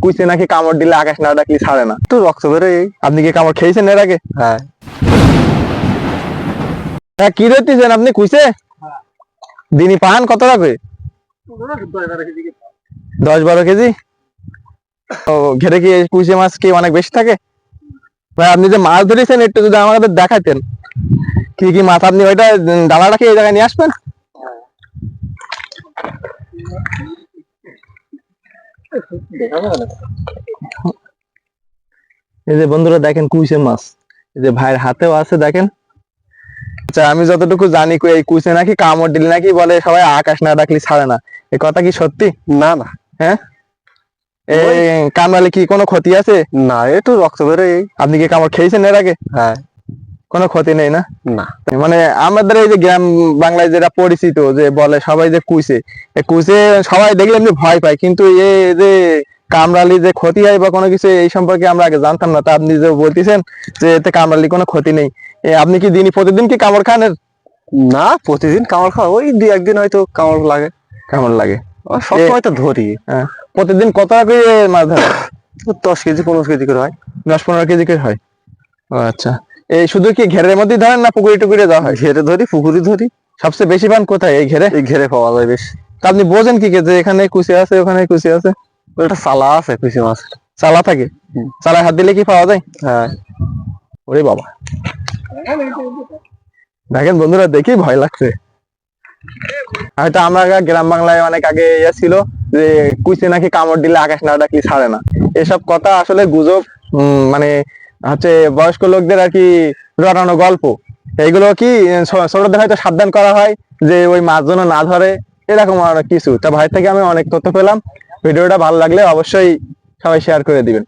কুইছে নাকি কামড় দিলে আকাশ না ডাকলে ছাড়ে না। একটু রক্ত বেরোয়। আপনি কি কামড় খেয়েছেন এর আগে? হ্যাঁ। হ্যাঁ, কি ধরতেছেন আপনি কুইছে? দিনই পান কত করে? 10-12 কেজি। ও, ঘেরে কি কুইছে মাছ কি অনেক বেশি থাকে? ভাই আপনি যে মাছ ধরেছেন একটু যদি আমাদের দেখাতেন কি কি মাছ, আপনি ওইটা ডালাটা কি এই জায়গায় নিয়ে আসবেন? এই যে বন্ধুরা দেখেন কুইছে মাছ, এই যে ভাইয়ের হাতেও আছে দেখেন। আচ্ছা, আমি যতটুকু জানি এই কুইছে নাকি কামড় দিলে নাকি বলে সবাই আকাশ না ডাকলে ছাড়ে না, এই কথা কি সত্যি? না না। হ্যাঁ, এই কামড়ালে কি কোনো ক্ষতি আছে? না, একটু রক্ত বেরোয়। আপনি কি কামড় খেয়েছেন এর আগে? হ্যাঁ। কোনো ক্ষতি নেই না? না। মানে আমাদের এই যে গ্রাম বাংলায় যেটা পরিচিত যে বলে সবাই যে কুইছে, এই কুইছে সবাই দেখলে এমনি ভয় পায়, কিন্তু এই যে কামড়ালি যে ক্ষতি হয় বা কোনো কিছু এই সম্পর্কে আমরা আগে জানতাম না। তা আপনি যে বলতেছেন যে এতে কামড়ালি কোনো ক্ষতি নেই, আপনি কি প্রতিদিন কি কামড় খান এর? না, প্রতিদিন কামড় খাওয়া, ওই 2-1 দিন হয়তো কামড় লাগে। কামড় লাগে। সবসময় তো ধরি। হ্যাঁ, প্রতিদিন কত করে মাছ ধরে? 10 কেজি 15 কেজি করে হয়। 10-15 কেজি করে হয়। ও আচ্ছা, এই শুধু কি ঘেরের মধ্যে ধরেন না পুকুরে টুকুরে দেওয়া হয়? ঘেরে ধরি, পুকুরি ধরি। সবচেয়ে বেশি পান কোথায়? এই ঘেরে? এই ঘেরে পাওয়া যায় বেশ। তা আপনি বোঝেন কি যে এখানে কুচি আছে ওখানে কুচি আছে? ওটা চালা আছে কুচি মাছ। চালা থাকে? চালায় হাত দিলে কি পাওয়া যায়? হ্যাঁ। ওরে বাবা, দেখেন বন্ধুরা দেখি ভয় লাগছে। হয়তো আমরা গ্রাম বাংলায় অনেক আগে ছিল যে কুইছে নাকি কামড় দিলে আকাশ না ডাকলে ছাড়ে না, এসব কথা আসলে গুজব। মানে হচ্ছে বয়স্ক লোকদের আর কি রটানো গল্প। এইগুলো কি ছোটদের হয়তো সাবধান করা হয় যে ওই মাছ যেন না ধরে, এরকম অনেক কিছু। তা ভাই থেকে আমি অনেক তথ্য পেলাম। ভিডিওটা ভালো লাগলে অবশ্যই সবাই শেয়ার করে দিবেন।